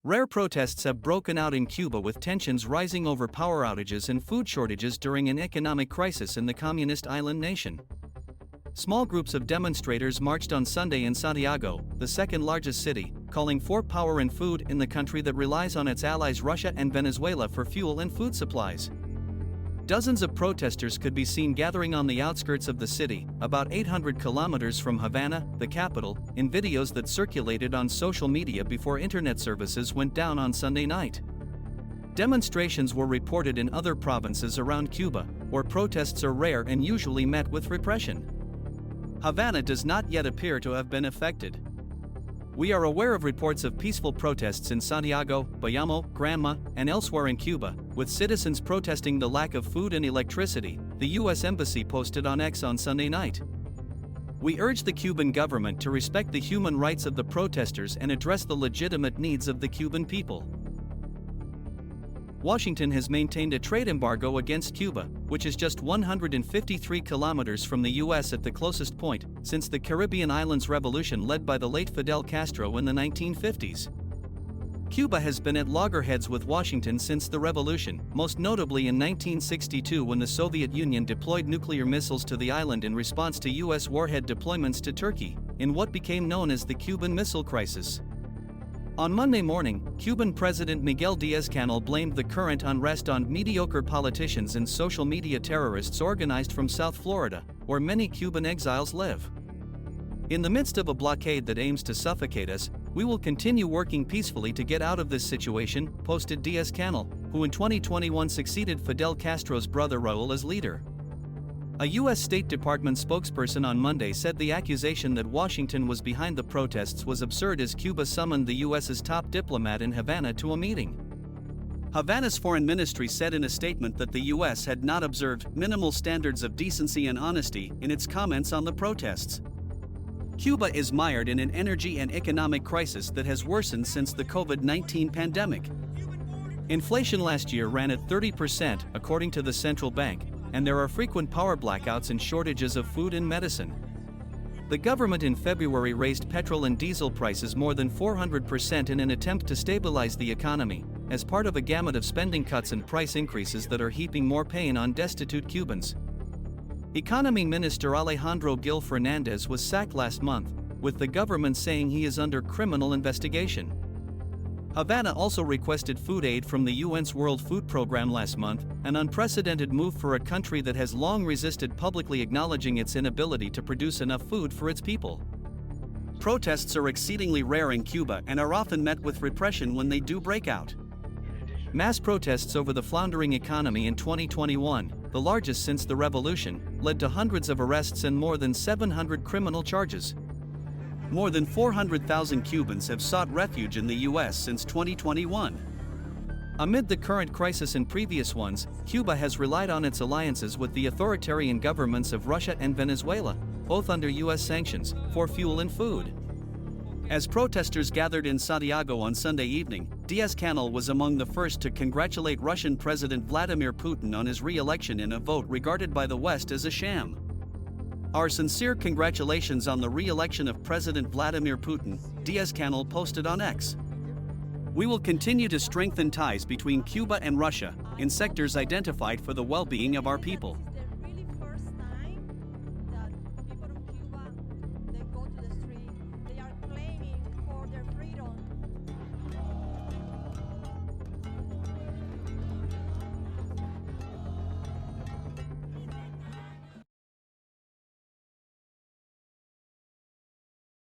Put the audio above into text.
Rare protests have broken out in Cuba with tensions rising over power outages and food shortages during an economic crisis in the communist island nation. Small groups of demonstrators marched on Sunday in Santiago, the second largest city, calling for power and food in the country that relies on its allies Russia and Venezuela for fuel and food supplies. Dozens of protesters could be seen gathering on the outskirts of the city, about 800 kilometers from Havana, the capital, in videos that circulated on social media before internet services went down on Sunday night. Demonstrations were reported in other provinces around Cuba, where protests are rare and usually met with repression. Havana does not yet appear to have been affected. We are aware of reports of peaceful protests in Santiago, Bayamo, Granma, and elsewhere in Cuba, with citizens protesting the lack of food and electricity, the U.S. Embassy posted on X on Sunday night. We urge the Cuban government to respect the human rights of the protesters and address the legitimate needs of the Cuban people. Washington has maintained a trade embargo against Cuba, which is just 153 kilometers from the U.S. at the closest point, since the Caribbean islands revolution led by the late Fidel Castro in the 1950s. Cuba has been at loggerheads with Washington since the revolution, most notably in 1962 when the Soviet Union deployed nuclear missiles to the island in response to U.S. warhead deployments to Turkey, in what became known as the Cuban Missile Crisis. On Monday morning, Cuban President Miguel Díaz-Canel blamed the current unrest on mediocre politicians and social media terrorists organized from South Florida, where many Cuban exiles live. In the midst of a blockade that aims to suffocate us, we will continue working peacefully to get out of this situation, posted Díaz-Canel, who in 2021 succeeded Fidel Castro's brother Raúl as leader. A U.S. State Department spokesperson on Monday said the accusation that Washington was behind the protests was absurd as Cuba summoned the U.S.'s top diplomat in Havana to a meeting. Havana's foreign ministry said in a statement that the U.S. had not observed minimal standards of decency and honesty in its comments on the protests. Cuba is mired in an energy and economic crisis that has worsened since the COVID-19 pandemic. Inflation last year ran at 30%, according to the central bank, and there are frequent power blackouts and shortages of food and medicine. The government in February raised petrol and diesel prices more than 400% in an attempt to stabilize the economy, as part of a gamut of spending cuts and price increases that are heaping more pain on destitute Cubans. Economy Minister Alejandro Gil Fernandez was sacked last month, with the government saying he is under criminal investigation. Havana also requested food aid from the UN's World Food Program last month, an unprecedented move for a country that has long resisted publicly acknowledging its inability to produce enough food for its people. Protests are exceedingly rare in Cuba and are often met with repression when they do break out. Mass protests over the floundering economy in 2021, the largest since the revolution, led to hundreds of arrests and more than 700 criminal charges. More than 400,000 Cubans have sought refuge in the U.S. since 2021. Amid the current crisis and previous ones, Cuba has relied on its alliances with the authoritarian governments of Russia and Venezuela, both under U.S. sanctions, for fuel and food. As protesters gathered in Santiago on Sunday evening, Díaz-Canel was among the first to congratulate Russian President Vladimir Putin on his re-election in a vote regarded by the West as a sham. Our sincere congratulations on the re-election of President Vladimir Putin, Díaz-Canel posted on X. We will continue to strengthen ties between Cuba and Russia in sectors identified for the well-being of our people.